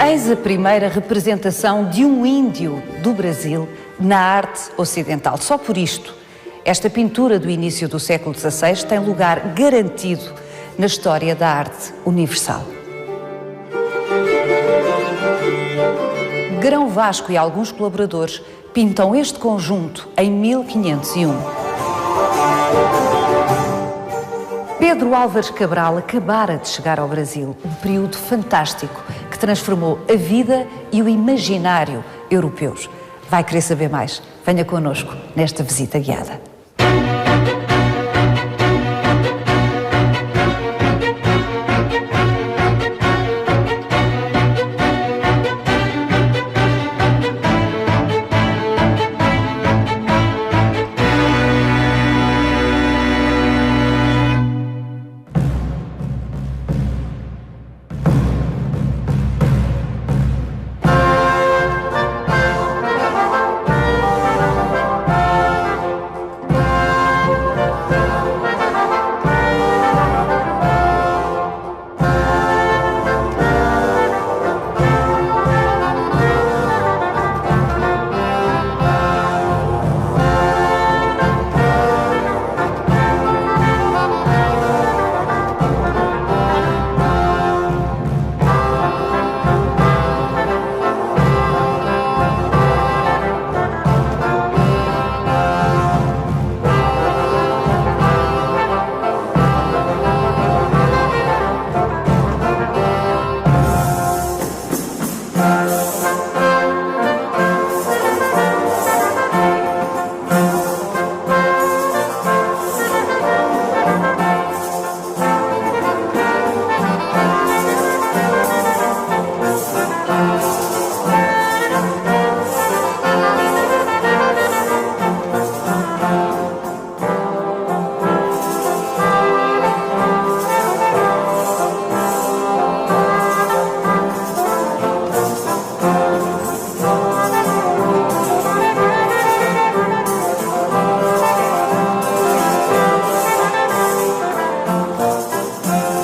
Eis a primeira representação de um índio do Brasil na arte ocidental. Só por isto, esta pintura do início do século XVI tem lugar garantido na história da arte universal. Grão Vasco e alguns colaboradores pintam este conjunto em 1501. Pedro Álvares Cabral acabara de chegar ao Brasil, um período fantástico que transformou a vida e o imaginário europeus. Vai querer saber mais? Venha connosco nesta visita guiada.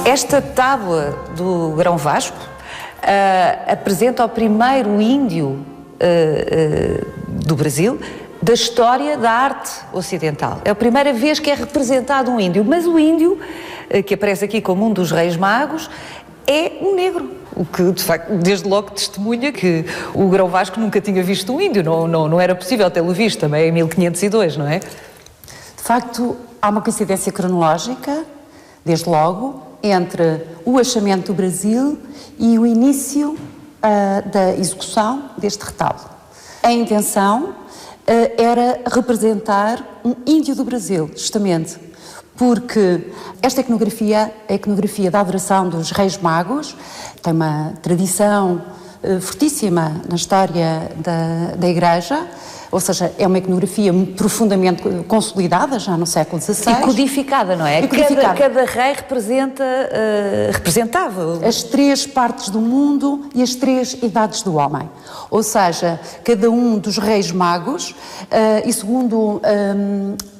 Esta tábua do Grão Vasco apresenta o primeiro índio do Brasil da história da arte ocidental. É a primeira vez que é representado um índio, mas o índio, que aparece aqui como um dos reis magos, é um negro. O que, de facto, desde logo testemunha que o Grão Vasco nunca tinha visto um índio, não era possível tê-lo visto, também em 1502, não é? De facto, há uma coincidência cronológica, desde logo, entre o achamento do Brasil e o início da execução deste retábulo. A intenção era representar um índio do Brasil, justamente, porque esta iconografia, a iconografia da adoração dos Reis Magos, tem uma tradição fortíssima na história da Igreja, ou seja, é uma iconografia profundamente consolidada, já no século XVI. E codificada, não é? E codificada. Cada rei representava as três partes do mundo e as três idades do homem. Ou seja, cada um dos reis magos, e segundo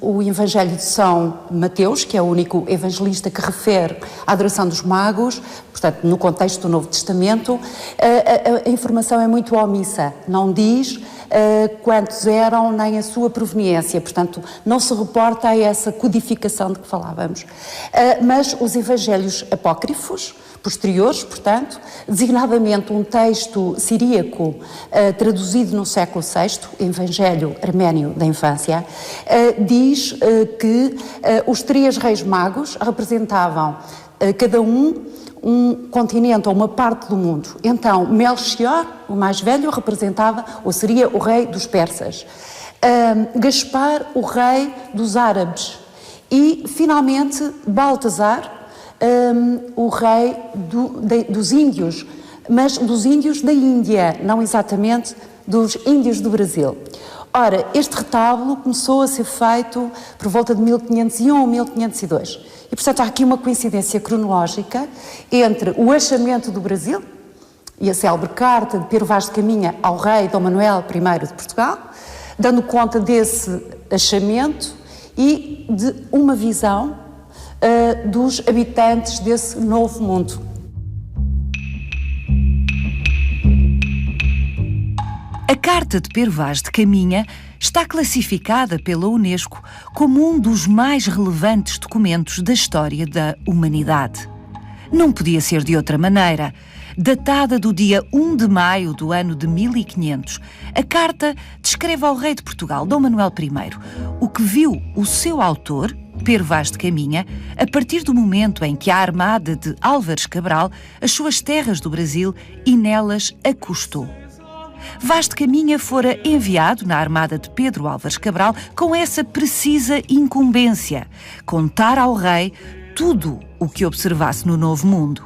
o Evangelho de São Mateus, que é o único evangelista que refere à adoração dos magos, portanto, no contexto do Novo Testamento, a informação é muito omissa, não diz quantos eram nem a sua proveniência, portanto não se reporta a essa codificação de que falávamos. Mas os evangelhos apócrifos, posteriores, portanto, designadamente um texto siríaco traduzido no século VI, Evangelho Arménio da Infância, diz que os três reis magos representavam cada um continente ou uma parte do mundo. Então, Melchior, o mais velho, representava, ou seria o rei dos persas. Gaspar, o rei dos árabes. E, finalmente, Baltazar, o rei dos índios, mas dos índios da Índia, não exatamente dos índios do Brasil. Ora, este retábulo começou a ser feito por volta de 1501 ou 1502. E, portanto, há aqui uma coincidência cronológica entre o achamento do Brasil e a célebre carta de Pero Vaz de Caminha ao rei Dom Manuel I de Portugal, dando conta desse achamento e de uma visão dos habitantes desse novo mundo. A Carta de Pero Vaz de Caminha está classificada pela Unesco como um dos mais relevantes documentos da história da humanidade. Não podia ser de outra maneira. Datada do dia 1 de maio do ano de 1500, a carta descreve ao rei de Portugal, Dom Manuel I, o que viu o seu autor, Pero Vaz de Caminha, a partir do momento em que a armada de Álvares Cabral as suas terras do Brasil e nelas acostou. Vaz de Caminha fora enviado na armada de Pedro Álvares Cabral com essa precisa incumbência: contar ao rei tudo o que observasse no Novo Mundo.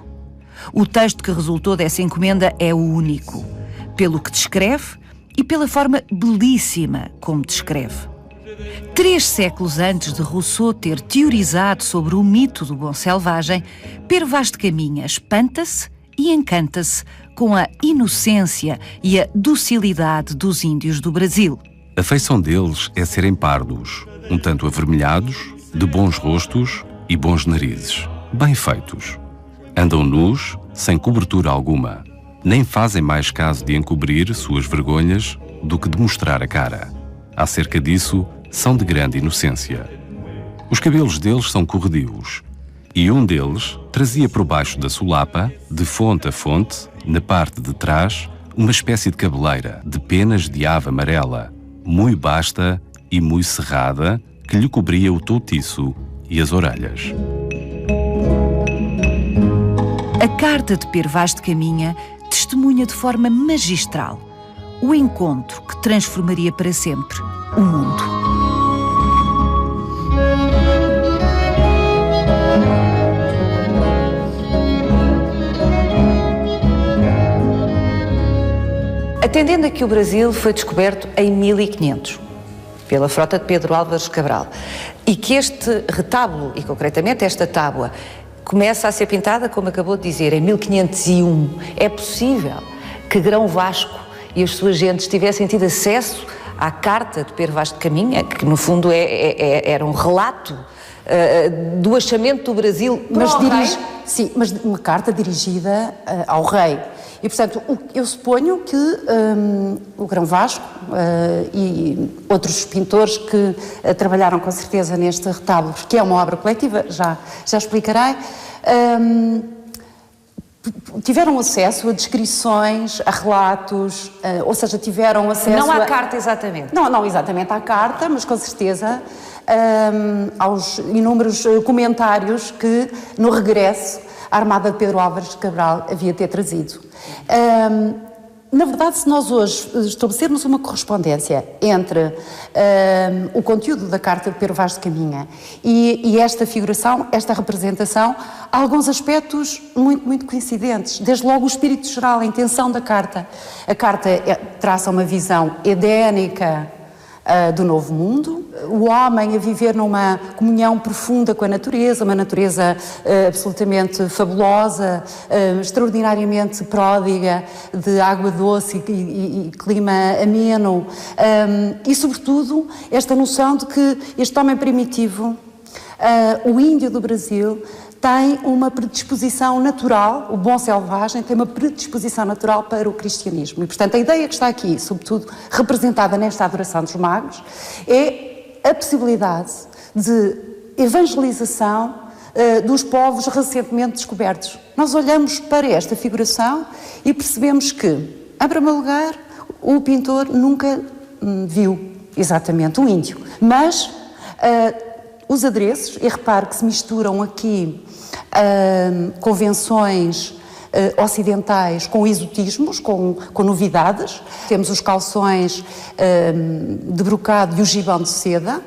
O texto que resultou dessa encomenda é o único, pelo que descreve e pela forma belíssima como descreve. 3 séculos antes de Rousseau ter teorizado sobre o mito do bom selvagem, Pero Vaz de Caminha espanta-se e encanta-se com a inocência e a docilidade dos índios do Brasil. A feição deles é serem pardos, um tanto avermelhados, de bons rostos e bons narizes, bem feitos. Andam nus, sem cobertura alguma, nem fazem mais caso de encobrir suas vergonhas do que de mostrar a cara. Acerca disso, são de grande inocência. Os cabelos deles são corredios, e um deles trazia por baixo da solapa, de fonte a fonte, na parte de trás, uma espécie de cabeleira de penas de ave amarela, muito basta e muito cerrada, que lhe cobria o toutiço e as orelhas. A Carta de Pero Vaz de Caminha testemunha de forma magistral o encontro que transformaria para sempre o mundo. Atendendo a que o Brasil foi descoberto em 1500 pela frota de Pedro Álvares Cabral e que este retábulo, e concretamente esta tábua, começa a ser pintada, como acabou de dizer, em 1501, é possível que Grão Vasco e as suas gentes tivessem tido acesso à Carta de Pero Vaz de Caminha, que no fundo era um relato do achamento do Brasil para o rei? Sim, mas uma carta dirigida ao rei. E, portanto, eu suponho que o Grão Vasco e outros pintores que trabalharam com certeza neste retábulo, que é uma obra coletiva, já explicarei, tiveram acesso a descrições, a relatos, ou seja, tiveram acesso... Não à carta exatamente. Não exatamente à carta, mas com certeza aos inúmeros comentários que, no regresso, a armada de Pedro Álvares Cabral havia ter trazido. Na verdade, se nós hoje estabelecermos uma correspondência entre o conteúdo da Carta de Pero Vaz de Caminha e esta figuração, esta representação, há alguns aspectos muito coincidentes. Desde logo o espírito geral, a intenção da Carta. A Carta traça uma visão edénica do Novo Mundo, o homem a viver numa comunhão profunda com a natureza, uma natureza absolutamente fabulosa, extraordinariamente pródiga, de água doce e clima ameno, e sobretudo esta noção de que este homem primitivo, o índio do Brasil, tem uma predisposição natural, o bom selvagem tem uma predisposição natural para o cristianismo. E, portanto, a ideia que está aqui, sobretudo representada nesta adoração dos magos, é a possibilidade de evangelização dos povos recentemente descobertos. Nós olhamos para esta figuração e percebemos que, em primeiro lugar, o pintor nunca viu exatamente um índio, mas os adereços, e repare que se misturam aqui convenções ocidentais com exotismos, com novidades. Temos os calções de brocado e o gibão de seda,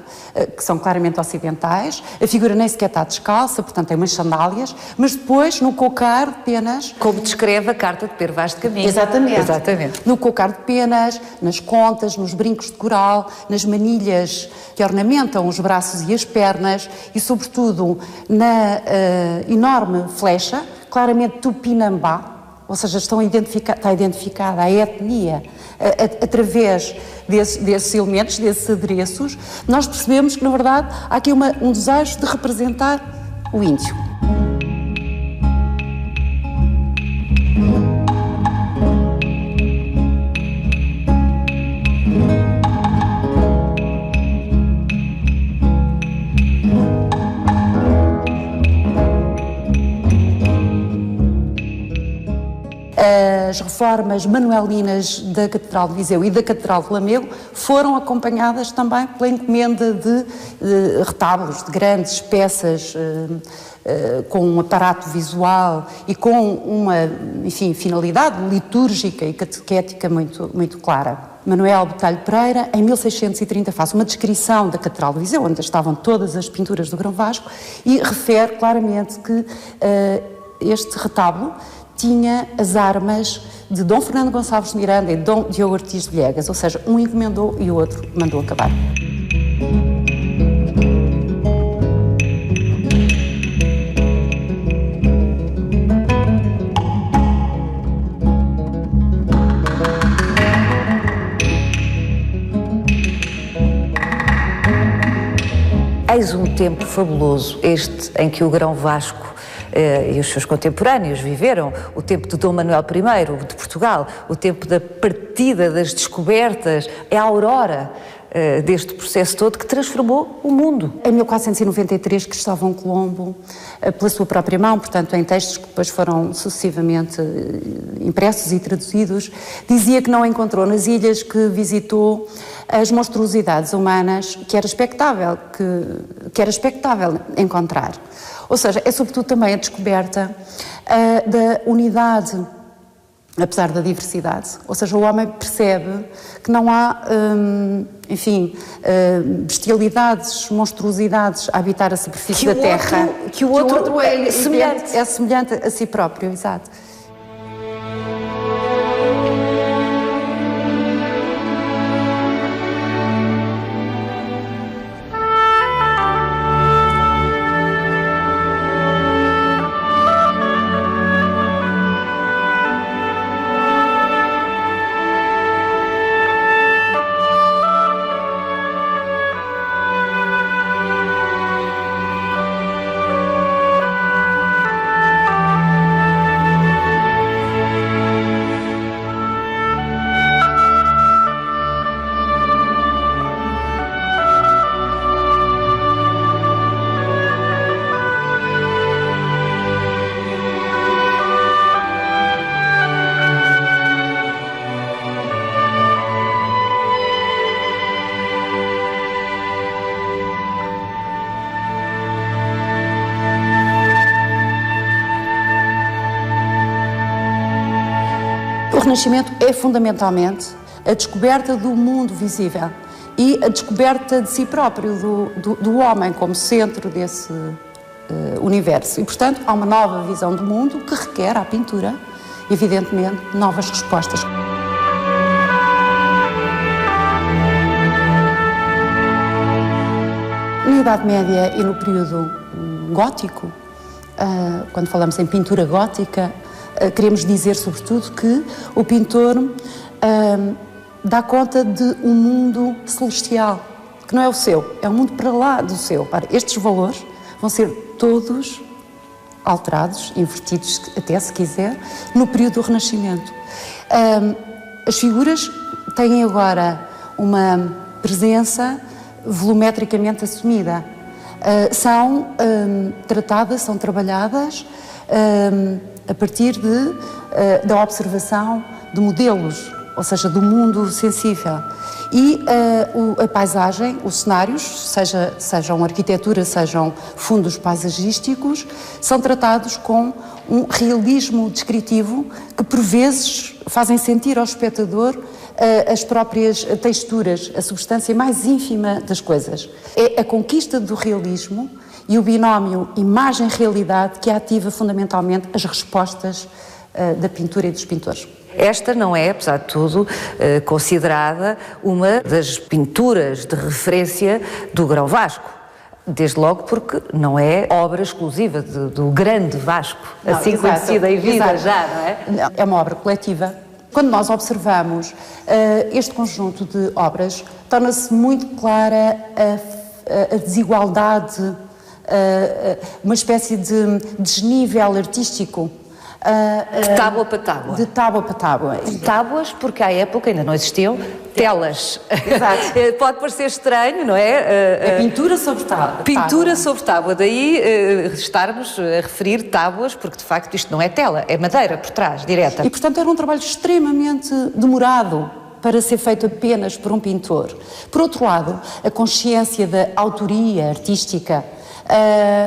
que são claramente ocidentais. A figura nem sequer está descalça, portanto tem umas sandálias, mas depois no cocar de penas... Como descreve a Carta de Pero Vaz de Caminha. Exatamente. No cocar de penas, nas contas, nos brincos de coral, nas manilhas que ornamentam os braços e as pernas e, sobretudo, na enorme flecha, claramente Tupinambá, ou seja, está identificada a etnia através desses elementos, desses adereços. Nós percebemos que, na verdade, há aqui um desejo de representar o índio. as reformas manuelinas da Catedral de Viseu e da Catedral de Lamego foram acompanhadas também pela encomenda de retábulos, de grandes peças com um aparato visual e com uma, enfim, finalidade litúrgica e catequética muito clara. Manuel Botelho Pereira, em 1630, faz uma descrição da Catedral de Viseu, onde estavam todas as pinturas do Grão Vasco, e refere claramente que este retábulo tinha as armas de Dom Fernando Gonçalves de Miranda e Dom Diogo Ortiz de Viegas, ou seja, um encomendou e o outro mandou acabar. Eis um tempo fabuloso, este em que o Grão Vasco e os seus contemporâneos viveram, o tempo de Dom Manuel I de Portugal, o tempo da partida, das descobertas, é a aurora deste processo todo que transformou o mundo. Em 1493, Cristóvão Colombo, pela sua própria mão, portanto em textos que depois foram sucessivamente impressos e traduzidos, dizia que não encontrou nas ilhas que visitou as monstruosidades humanas que era expectável encontrar. Ou seja, é sobretudo também a descoberta da unidade, apesar da diversidade. Ou seja, o homem percebe que não há, bestialidades, monstruosidades a habitar a superfície da Terra. Que o outro é semelhante. É semelhante a si próprio, exato. O Renascimento é fundamentalmente a descoberta do mundo visível e a descoberta de si próprio, do homem como centro desse universo. E, portanto, há uma nova visão do mundo que requer à pintura, evidentemente, novas respostas. Na Idade Média e no período gótico, quando falamos em pintura gótica, queremos dizer, sobretudo, que o pintor dá conta de um mundo celestial, que não é o seu, é um mundo para lá do seu. Estes valores vão ser todos alterados, invertidos até, se quiser, no período do Renascimento. As figuras têm agora uma presença volumetricamente assumida. São tratadas, são trabalhadas a partir da observação de modelos, ou seja, do mundo sensível. E a paisagem, os cenários, sejam arquitetura, sejam fundos paisagísticos, são tratados com um realismo descritivo que, por vezes, fazem sentir ao espectador as próprias texturas, a substância mais ínfima das coisas. É a conquista do realismo e o binómio imagem-realidade que ativa fundamentalmente as respostas da pintura e dos pintores. Esta não é, apesar de tudo, considerada uma das pinturas de referência do Grão Vasco. Desde logo porque não é obra exclusiva do grande Vasco, não, assim conhecida em vida já, não é? Não, é uma obra coletiva. Quando nós observamos este conjunto de obras, torna-se muito clara a desigualdade, uma espécie de desnível artístico De tábua para tábua. De tábua para tábua. Tábuas, porque à época ainda não existiam telas. Exato. Pode parecer estranho, não é? A pintura sobre tábua. Pintura sobre tábua. Daí estarmos a referir tábuas, porque de facto isto não é tela, é madeira por trás, direta. E portanto era um trabalho extremamente demorado para ser feito apenas por um pintor. Por outro lado, a consciência da autoria artística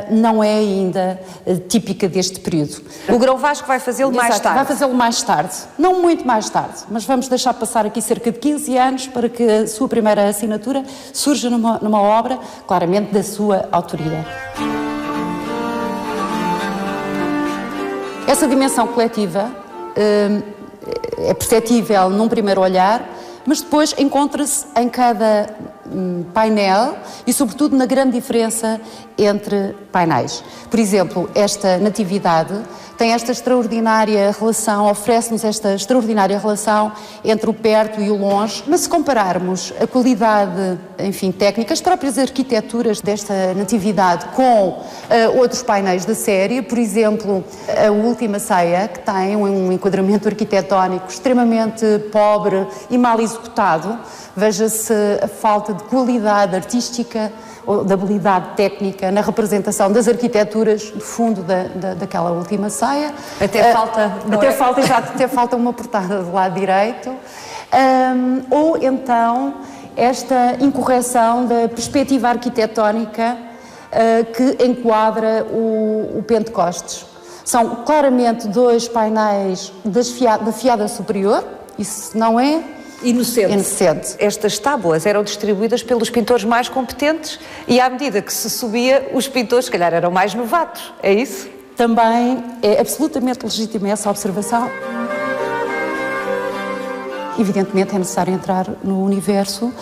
não é ainda típica deste período. O Grão Vasco vai fazê-lo mais tarde. Vai fazê-lo mais tarde. Não muito mais tarde, mas vamos deixar passar aqui cerca de 15 anos para que a sua primeira assinatura surja numa obra, claramente da sua autoria. Essa dimensão coletiva é perceptível num primeiro olhar, mas depois encontra-se em cada painel e, sobretudo, na grande diferença entre painéis. Por exemplo, esta Natividade tem esta extraordinária relação, oferece-nos esta extraordinária relação entre o perto e o longe, mas se compararmos a qualidade, enfim, técnica, as próprias arquiteturas desta Natividade com outros painéis da série, por exemplo, a Última Ceia, que tem um enquadramento arquitetónico extremamente pobre e mal executado, veja-se a falta de qualidade artística ou de habilidade técnica na representação das arquiteturas de fundo daquela Última Ceia. Até falta, não até é? falta, exato, até falta uma portada do lado direito. Ou então esta incorreção da perspectiva arquitetónica que enquadra o Pentecostes. São claramente dois painéis da fiada superior, isso não é inocente. Estas tábuas eram distribuídas pelos pintores mais competentes e, à medida que se subia, os pintores, se calhar, eram mais novatos. É isso? Também é absolutamente legítima essa observação. Evidentemente é necessário entrar no universo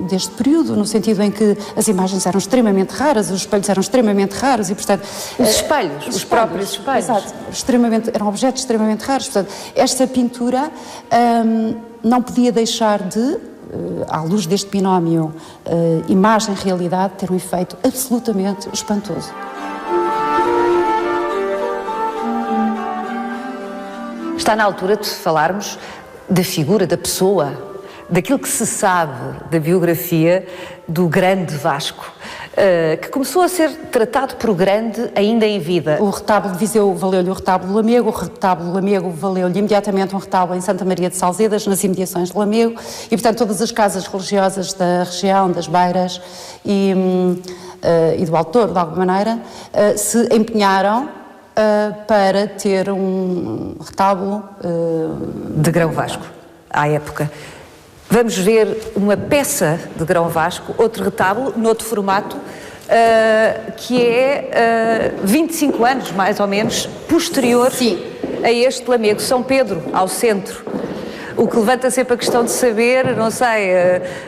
deste período, no sentido em que as imagens eram extremamente raras, os espelhos eram extremamente raros e, portanto... Os espelhos, os próprios espelhos. Exato, eram objetos extremamente raros. Portanto, esta pintura não podia deixar de, à luz deste binómio imagem-realidade, ter um efeito absolutamente espantoso. Está na altura de falarmos da figura, da pessoa, daquilo que se sabe da biografia do grande Vasco, que começou a ser tratado por grande ainda em vida. O retábulo de Viseu valeu-lhe o retábulo de Lamego, o retábulo de Lamego valeu-lhe imediatamente um retábulo em Santa Maria de Salzedas, nas imediações de Lamego, e portanto todas as casas religiosas da região, das Beiras e do Alto Douro, de alguma maneira, se empenharam para ter um retábulo de Grão Vasco, à época. Vamos ver uma peça de Grão Vasco, outro retábulo, noutro formato, que é 25 anos, mais ou menos, posterior a este Lamego, São Pedro, ao centro. O que levanta sempre a questão de saber, não sei,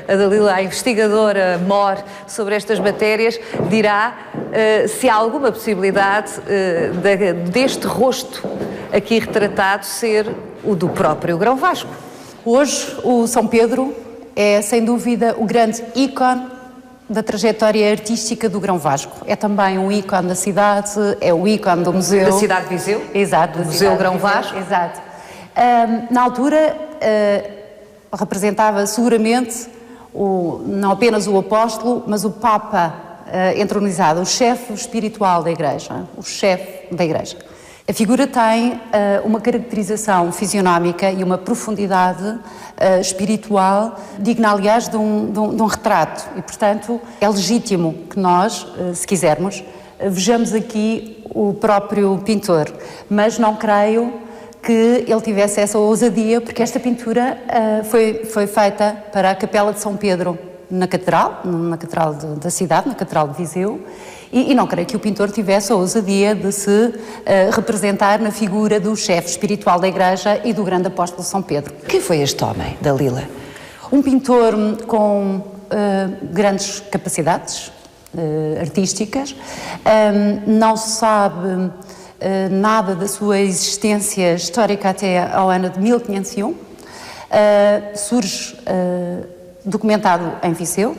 a Dalila, a investigadora mor sobre estas matérias, dirá se há alguma possibilidade deste rosto aqui retratado ser o do próprio Grão Vasco. Hoje, o São Pedro é, sem dúvida, o grande ícone da trajetória artística do Grão Vasco. É também um ícone da cidade, é o ícone do museu. Da cidade de Viseu? Exato. Do Museu Grão Vasco? Exato. Na altura, representava seguramente não apenas o apóstolo, mas o Papa entronizado, o chefe espiritual da Igreja, o chefe da Igreja. A figura tem uma caracterização fisionómica e uma profundidade espiritual digna, aliás, de um retrato. E, portanto, é legítimo que nós, se quisermos, vejamos aqui o próprio pintor. Mas não creio que ele tivesse essa ousadia, porque esta pintura foi feita para a Capela de São Pedro, na Catedral da cidade, na Catedral de Viseu, e não creio que o pintor tivesse a ousadia de se representar na figura do chefe espiritual da Igreja e do grande apóstolo São Pedro. Quem foi este homem, Dalila? Um pintor com grandes capacidades artísticas, não se sabe nada da sua existência histórica até ao ano de 1501, surge documentado em Viseu,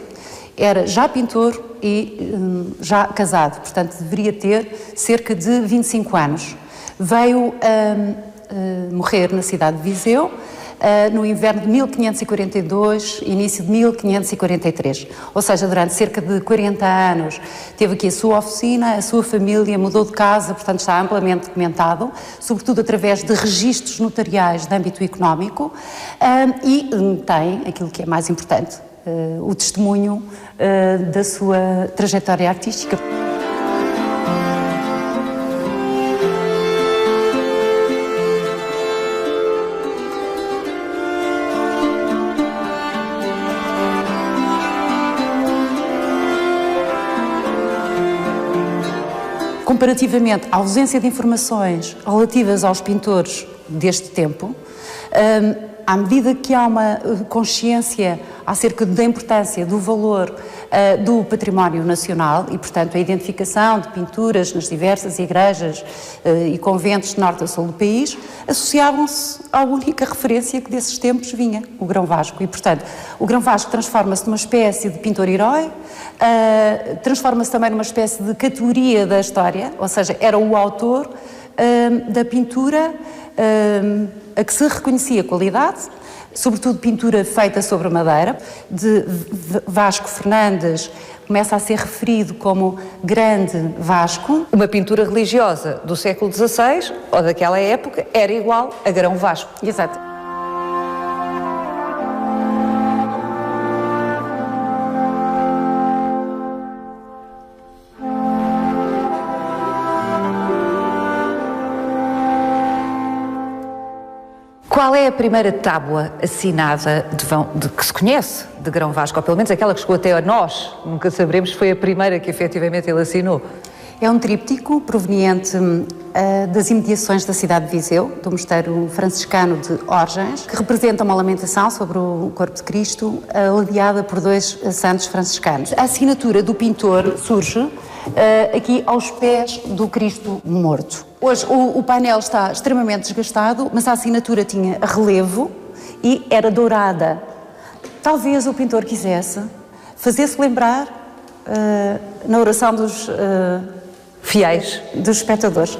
era já pintor e já casado, portanto deveria ter cerca de 25 anos. Veio morrer na cidade de Viseu, no inverno de 1542, início de 1543. Ou seja, durante cerca de 40 anos teve aqui a sua oficina, a sua família, mudou de casa, portanto está amplamente documentado, sobretudo através de registros notariais de âmbito económico, e tem aquilo que é mais importante, o testemunho da sua trajetória artística. Comparativamente à ausência de informações relativas aos pintores deste tempo, à medida que há uma consciência acerca da importância, do valor do património nacional e, portanto, a identificação de pinturas nas diversas igrejas e conventos de norte a sul do país, associavam-se à única referência que desses tempos vinha, o Grão Vasco. E, portanto, o Grão Vasco transforma-se numa espécie de pintor-herói, transforma-se também numa espécie de categoria da história, ou seja, era o autor da pintura a que se reconhecia qualidade, sobretudo pintura feita sobre madeira, de Vasco Fernandes, começa a ser referido como Grande Vasco. Uma pintura religiosa do século XVI, ou daquela época, era igual a Grão Vasco. Exato. Qual é a primeira tábua assinada que se conhece de Grão Vasco, ou pelo menos aquela que chegou até a nós? Nunca saberemos se foi a primeira que efetivamente ele assinou. É um tríptico proveniente das imediações da cidade de Viseu, do mosteiro franciscano de Orgens, que representa uma lamentação sobre o corpo de Cristo, ladeada por dois santos franciscanos. A assinatura do pintor surge aqui aos pés do Cristo morto. Hoje o painel está extremamente desgastado, mas a assinatura tinha relevo e era dourada. Talvez o pintor quisesse fazer-se lembrar na oração dos fiéis, dos espectadores.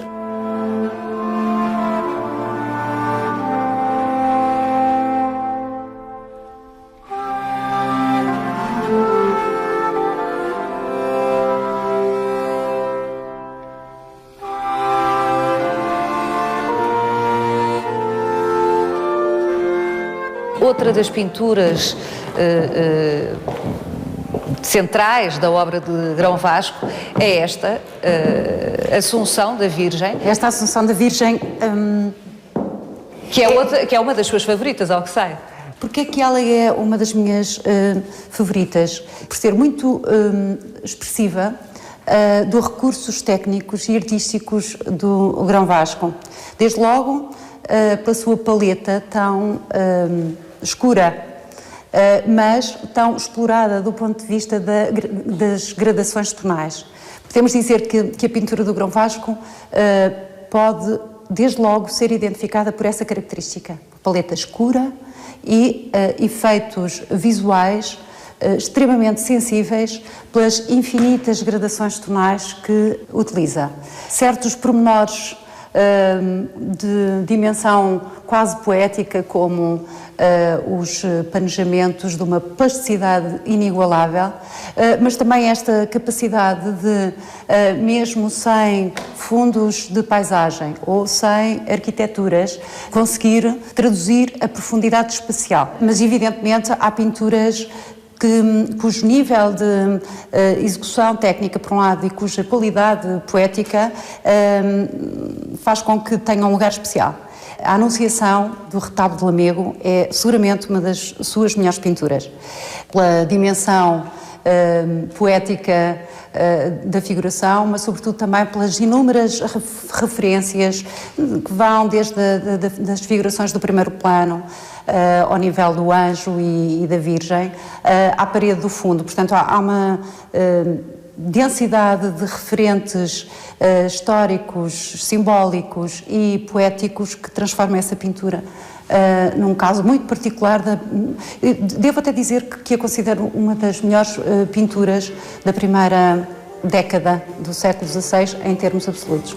Outra das pinturas centrais da obra de Grão Vasco é esta, Assunção da Virgem. Esta Assunção da Virgem... que é uma das suas favoritas, ao que sei. Porque é que ela é uma das minhas favoritas? Por ser muito expressiva dos recursos técnicos e artísticos do Grão Vasco. Desde logo, pela sua paleta tão escura, mas tão explorada do ponto de vista das gradações tonais. Podemos dizer que a pintura do Grão Vasco pode, desde logo, ser identificada por essa característica. Paleta escura e efeitos visuais extremamente sensíveis pelas infinitas gradações tonais que utiliza. Certos pormenores de dimensão quase poética, como os panejamentos de uma plasticidade inigualável, mas também esta capacidade de, mesmo sem fundos de paisagem ou sem arquiteturas, conseguir traduzir a profundidade espacial. Mas, evidentemente, há pinturas cujo nível de execução técnica, por um lado, e cuja qualidade poética faz com que tenha um lugar especial. A Anunciação do Retábulo de Lamego é seguramente uma das suas melhores pinturas, pela dimensão poética da figuração, mas sobretudo também pelas inúmeras referências que vão desde das figurações do primeiro plano ao nível do anjo e da Virgem, à parede do fundo. Portanto, há uma densidade de referentes históricos, simbólicos e poéticos que transforma essa pintura num caso muito particular. Devo até dizer que a considero uma das melhores pinturas da primeira década do século XVI em termos absolutos.